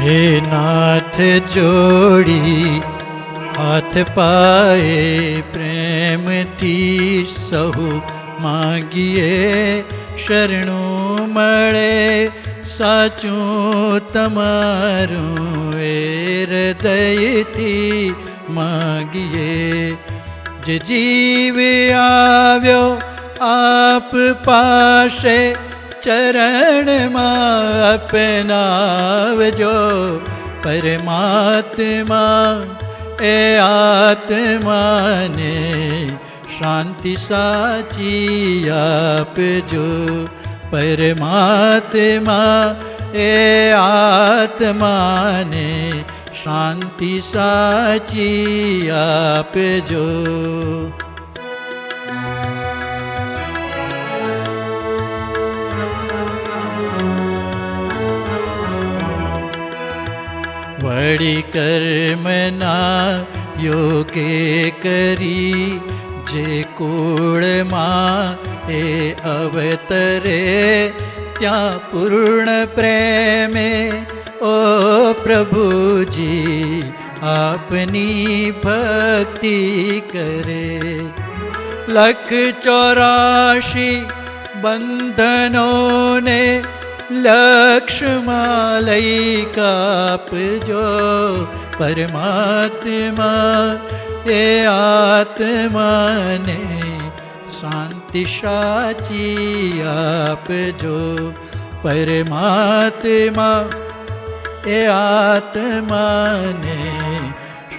હે નાથ જોડી હાથ પાએ પ્રેમથી સહુ માગીએ શરણું મળે સાચું તમારું એ હૃદયથી માગીએ. જે જીવ આવ્યો આપ પાસે ચરણમાં અપનાવજો. પરમાત્મા એ આત્માને શાંતિ સાચી આપજો. પરમાત્મા એ આત્માને શાંતિ સાચી આપજો. વળી કર્મના યોગે કરી જે કુળમાં એ અવતરે ત્યાં પૂર્ણ પ્રેમે ઓ પ્રભુજી આપની ભક્તિ કરે. 184 બંધનોને લક્ષ્યમાં લઈ કાપજો. પરમાત્મા એ આત્માને શાંતિ સાચી આપજો. પરમાત્મા એ આત્માને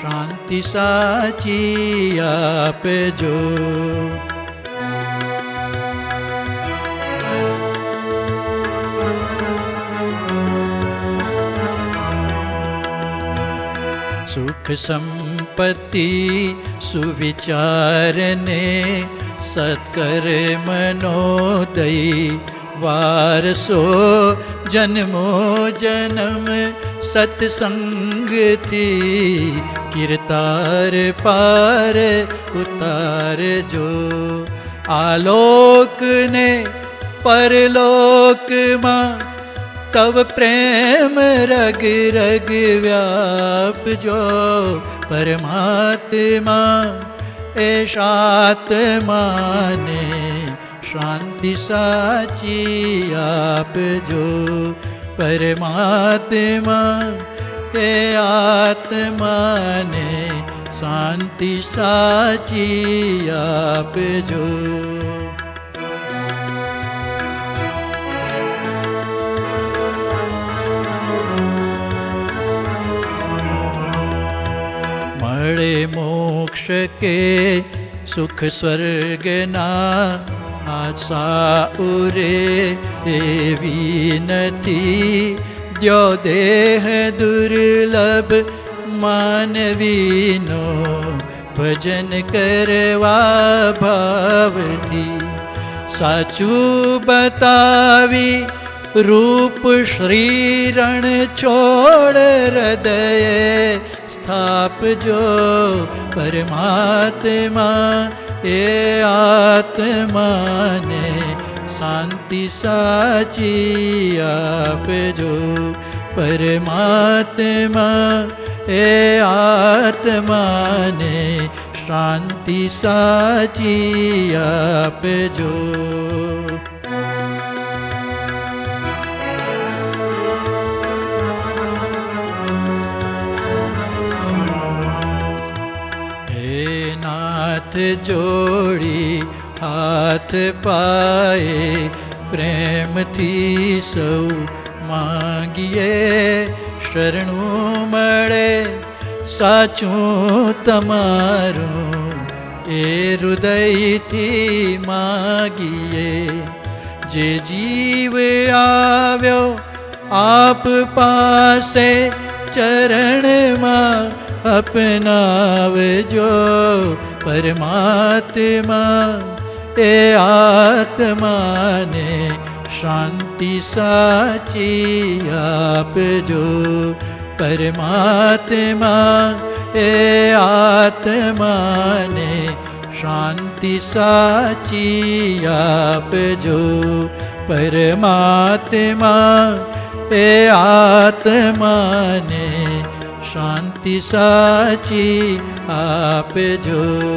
શાંતિ સાચી આપજો. સુખ સંપત્તિ સુવિચારને સત્કર્મનો દઈ વારસો જન્મો જન્મ સત્સંગથી કીર્તાર પાર ઉતારજો. આલોકને પરલોકમાં તવ પ્રેમ રગ રગ વ્યાપજો. પરમાત્મા એ આત્માને શાંતિ સાચી આપજો. પરમાત્મા એ આત્માને શાંતિ સાચી આપજો. મળે મોક્ષ કે સુખ સ્વર્ગના આશા ઉરે એવી નથી. દ્યો દેહ દુર્લભ માનવીનો ભજન કરવા ભાવથી. સાચું બતાવી રૂપ શ્રી રણ છોડ હૃદયે સ્થાપજો. પરમાત્મા એ આત્માને શાંતિ સાચી આપજો. પરમાત્મા એ આત્માને શાંતિ સાચી આપજો. હાથ જોડી હાથ પાએ પ્રેમથી સૌ માગીએ શરણું મળે સાચું તમારું એ હૃદયથી માગીએ. જે જીવ આવ્યો આપ પાસે ચરણમાં અપનાવજો. પરમાત્મા એ આત્માને શાંતિ સાચી આપજો. પરમાત્મા એ આત્માને શાંતિ સાચી આપજો. પરમાત્મા એ આત્માને શાંતિ સાચી આપજો.